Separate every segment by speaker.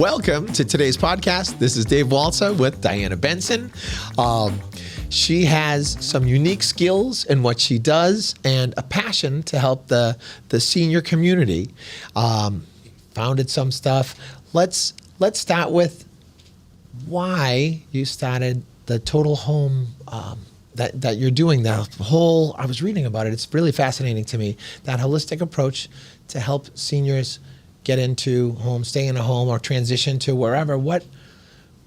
Speaker 1: Welcome to today's podcast. This is Dave Walsa with Diana Benson. She has some unique skills in what she does and a passion to help the senior community. Founded some stuff. Let's start with why you started the Total Home that you're doing. That whole, I was reading about it. It's really fascinating to me. That holistic approach to help seniors get into home, stay in a home, or transition to wherever. What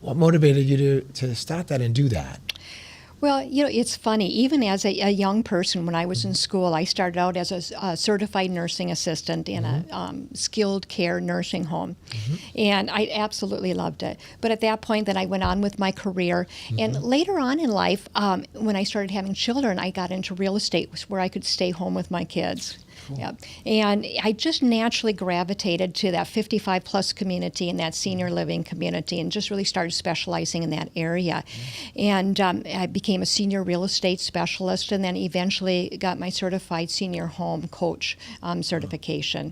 Speaker 1: motivated you to start that and do that?
Speaker 2: Well, it's funny. Even as a young person, when I was in school, I started out as a certified nursing assistant in a skilled care nursing home. And I absolutely loved it. But at that point, then I went on with my career. And later on in life, when I started having children, I got into real estate where I could stay home with my kids. Cool. Yeah. And I just naturally gravitated to that 55 plus community and that senior living community and just really started specializing in that area. And I became a senior real estate specialist and then eventually got my certified senior home coach certification.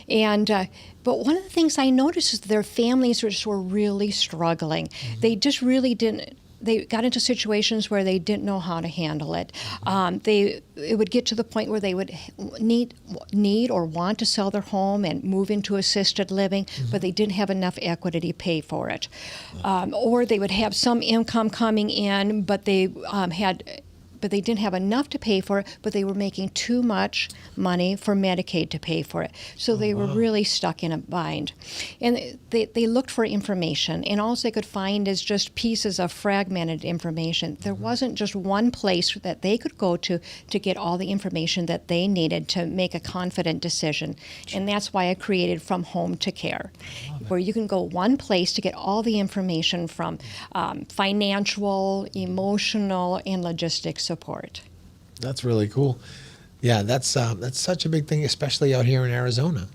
Speaker 2: And but one of the things I noticed is their families were really struggling. They just really didn't. They got into situations where they didn't know how to handle it. It would get to the point where they would need or want to sell their home and move into assisted living, but they didn't have enough equity to pay for it. Or they would have some income coming in, but they didn't have enough to pay for it, but they were making too much money for Medicaid to pay for it. So they were really stuck in a bind. And they looked for information, and all they could find is just pieces of fragmented information. There wasn't just one place that they could go to get all the information that they needed to make a confident decision. And that's why I created From Home to Care, where you can go one place to get all the information from financial, emotional, and logistics support.
Speaker 1: That's really cool. Yeah, that's such a big thing, especially out here in Arizona.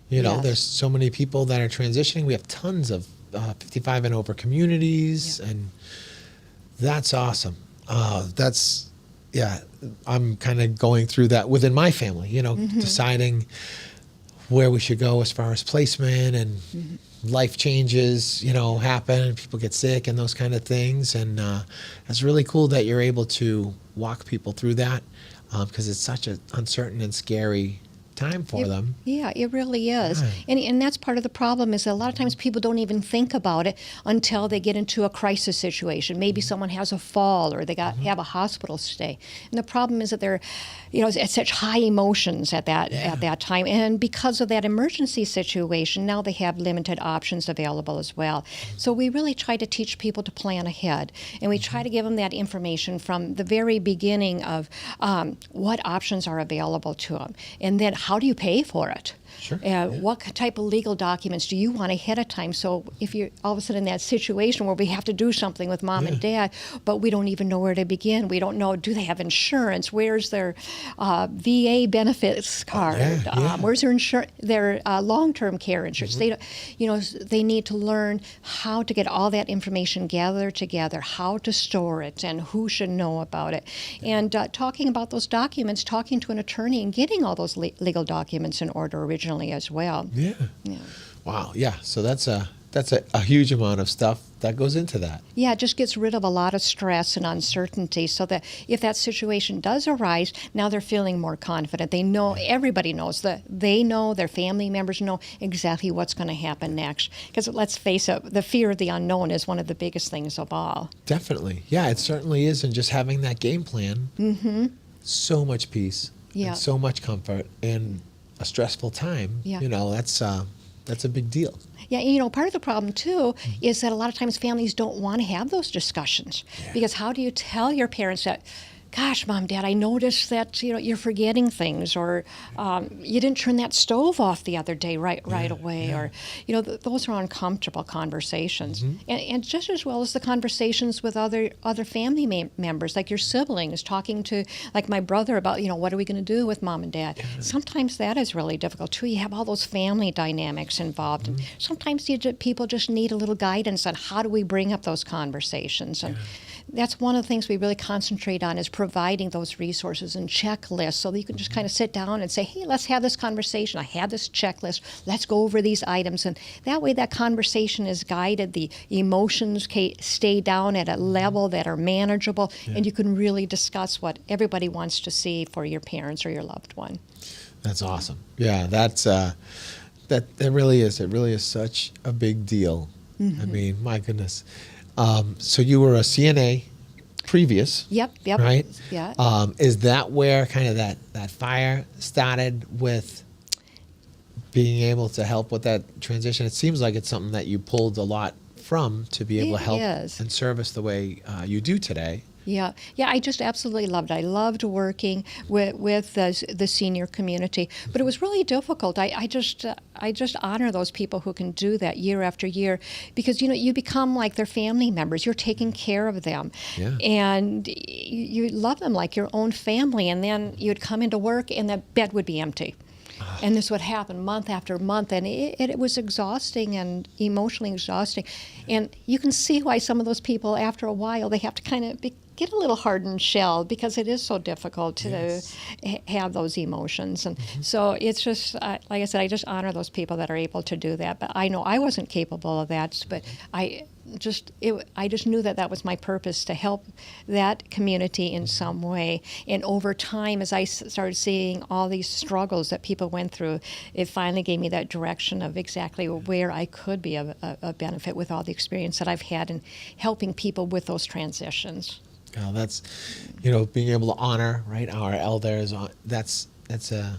Speaker 1: You know, there's so many people that are transitioning. We have tons of 55 and over communities, and that's awesome. I'm kind of going through that within my family, deciding where we should go as far as placement and life changes, happen and people get sick and those kind of things. And it's really cool that you're able to walk people through that because it's such an uncertain and scary time for them.
Speaker 2: Yeah, it really is. And that's part of the problem is that a lot of times people don't even think about it until they get into a crisis situation. Maybe someone has a fall or they have a hospital stay. And the problem is that they're, at such high emotions at that time. And because of that emergency situation, now they have limited options available as well. So we really try to teach people to plan ahead. And we try to give them that information from the very beginning of what options are available to them. And then how do you pay for it?
Speaker 1: Sure.
Speaker 2: What type of legal documents do you want ahead of time? So if you're all of a sudden in that situation where we have to do something with mom and dad, but we don't even know where to begin. We don't know, do they have insurance? Where's their VA benefits card? Where's their long-term care insurance? They need to learn how to get all that information gathered together, how to store it, and who should know about it. And talking about those documents, talking to an attorney and getting all those legal documents in order originally as well.
Speaker 1: Yeah. Wow. Yeah. So that's a huge amount of stuff that goes into that.
Speaker 2: Yeah, it just gets rid of a lot of stress and uncertainty so that if that situation does arise, now they're feeling more confident. They know, everybody knows, that they know, their family members know exactly what's going to happen next. Because let's face it, the fear of the unknown is one of the biggest things of all.
Speaker 1: Definitely. Yeah, it certainly is. And just having that game plan, so much peace, and so much comfort, and a stressful time, that's a big deal.
Speaker 2: Yeah, part of the problem, too, is that a lot of times families don't want to have those discussions. Because how do you tell your parents that, gosh, Mom, Dad, I noticed that, you're forgetting things, or you didn't turn that stove off the other day right away, or, those are uncomfortable conversations. And just as well as the conversations with other family members, like your siblings, talking to, like my brother about, what are we going to do with Mom and Dad? Sometimes that is really difficult, too. You have all those family dynamics involved. And sometimes people just need a little guidance on how do we bring up those conversations. And that's one of the things we really concentrate on, is providing those resources and checklists so that you can just kind of sit down and say, hey, let's have this conversation. I have this checklist. Let's go over these items. And that way that conversation is guided. The emotions stay down at a level that are manageable, and you can really discuss what everybody wants to see for your parents or your loved one.
Speaker 1: That's awesome. Yeah, that's that really is. It really is such a big deal. I mean, my goodness. So you were a CNA previous.
Speaker 2: Yep.
Speaker 1: Right?
Speaker 2: Yeah.
Speaker 1: Is that where kind of that fire started with being able to help with that transition? It seems like it's something that you pulled a lot from to be able to help and service the way you do today.
Speaker 2: Yeah, I just absolutely loved it. I loved working with the senior community, but it was really difficult. I just honor those people who can do that year after year, because you become like their family members. You're taking care of them, and you love them like your own family. And then you'd come into work, and the bed would be empty. And this would happen month after month, and it was exhausting and emotionally exhausting. And you can see why some of those people, after a while, they have to kind of get a little hardened shell, because it is so difficult to have those emotions. And so it's just, like I said, I just honor those people that are able to do that. But I know I wasn't capable of that, but I just knew that was my purpose, to help that community in some way. And over time, as I started seeing all these struggles that people went through, it finally gave me that direction of exactly where I could be a benefit with all the experience that I've had in helping people with those transitions.
Speaker 1: Well, that's, being able to honor, right, our elders. That's a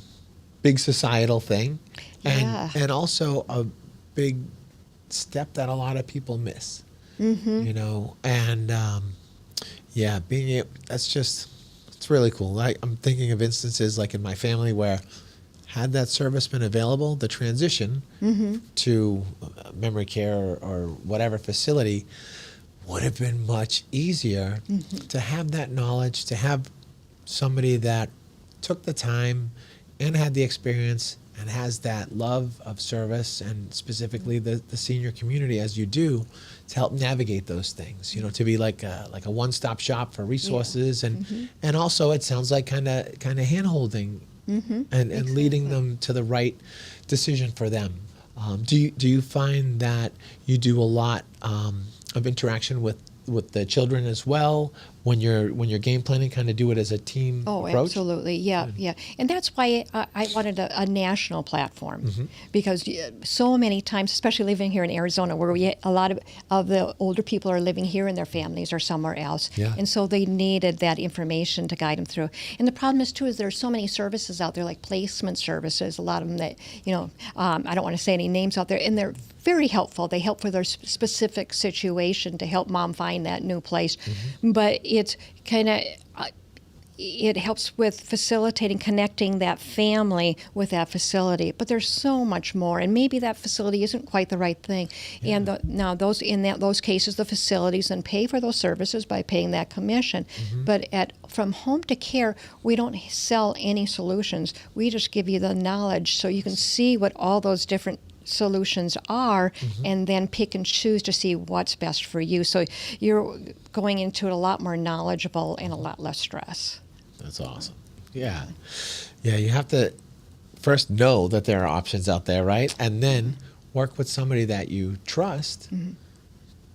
Speaker 1: big societal thing, and also a big step that a lot of people miss. And it's really cool. I'm thinking of instances like in my family where, had that service been available, the transition to memory care or whatever facility would have been much easier to have that knowledge, to have somebody that took the time and had the experience and has that love of service, and specifically the senior community, as you do, to help navigate those things, to be like a one-stop shop for resources, and also it sounds like kind of hand-holding and leading them to the right decision for them. Do you find that you do a lot of interaction with the children as well when you're game planning, kind of do it as a team approach?
Speaker 2: Absolutely. Yeah. And that's why I wanted a national platform, because so many times, especially living here in Arizona, where a lot of the older people are living here and their families are somewhere else. And so they needed that information to guide them through. And the problem is, too, is there's so many services out there, like placement services, a lot of them that, I don't want to say any names out there, and they're very helpful. They help for their specific situation to help mom find that new place. But it's kind of, it helps with facilitating, connecting that family with that facility. But there's so much more, and maybe that facility isn't quite the right thing. And those cases, the facilities then pay for those services by paying that commission. But from home to care, we don't sell any solutions. We just give you the knowledge so you can see what all those different solutions are, and then pick and choose to see what's best for you. So you're going into it a lot more knowledgeable and a lot less stress.
Speaker 1: That's awesome. Yeah, you have to first know that there are options out there, right? And then work with somebody that you trust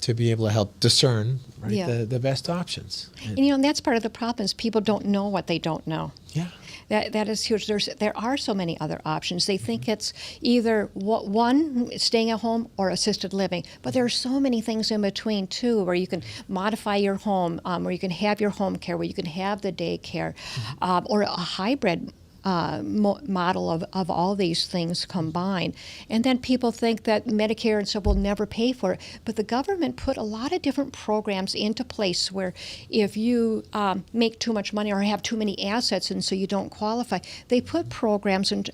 Speaker 1: to be able to help discern the best options.
Speaker 2: And that's part of the problem, is people don't know what they don't know.
Speaker 1: Yeah.
Speaker 2: That is huge. There are so many other options. They think it's either one, staying at home, or assisted living. But there are so many things in between, too, where you can modify your home, where you can have your home care, where you can have the daycare, or a hybrid model of all these things combined. And then people think that Medicare and stuff will never pay for it. But the government put a lot of different programs into place where if you make too much money or have too many assets and so you don't qualify, they put programs and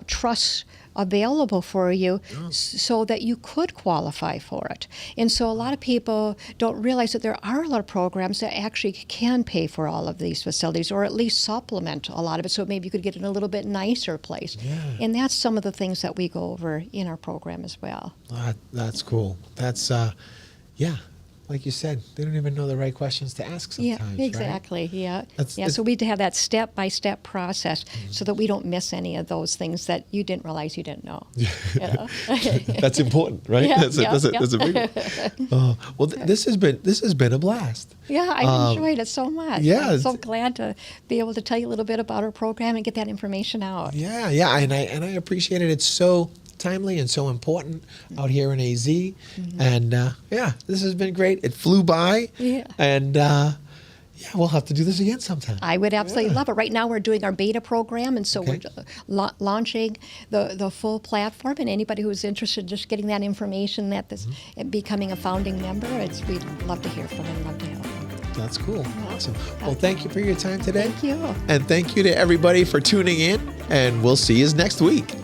Speaker 2: trusts available for you so that you could qualify for it. And so a lot of people don't realize that there are a lot of programs that actually can pay for all of these facilities, or at least supplement a lot of it, so maybe you could get in a little bit nicer place. And that's some of the things that we go over in our program as well.
Speaker 1: That's cool. That's like you said, they don't even know the right questions to ask
Speaker 2: Yeah,
Speaker 1: sometimes. Right?
Speaker 2: exactly. Yeah.
Speaker 1: That's-
Speaker 2: Yeah. So we have that step-by-step process so that we don't miss any of those things that you didn't realize you didn't know. You know?
Speaker 1: That's important, right?
Speaker 2: Yeah,
Speaker 1: That's a big one. Well, this has been a blast.
Speaker 2: Yeah, I enjoyed it so much.
Speaker 1: yeah,
Speaker 2: I'm so glad to be able to tell you a little bit about our program and get that information out.
Speaker 1: Yeah, and I appreciate it. It's so timely and so important out here in AZ. And this has been great. It flew by.
Speaker 2: Yeah.
Speaker 1: And we'll have to do this again sometime.
Speaker 2: I would absolutely love it. Right now, we're doing our beta program, and so
Speaker 1: Okay.
Speaker 2: we're launching the full platform. And anybody who's interested in just getting that information, that this and becoming a founding member, we'd love to hear from them, love to help them.
Speaker 1: That's cool. Awesome. Well, thank you for your time today.
Speaker 2: Thank you.
Speaker 1: And thank you to everybody for tuning in. And we'll see you next week.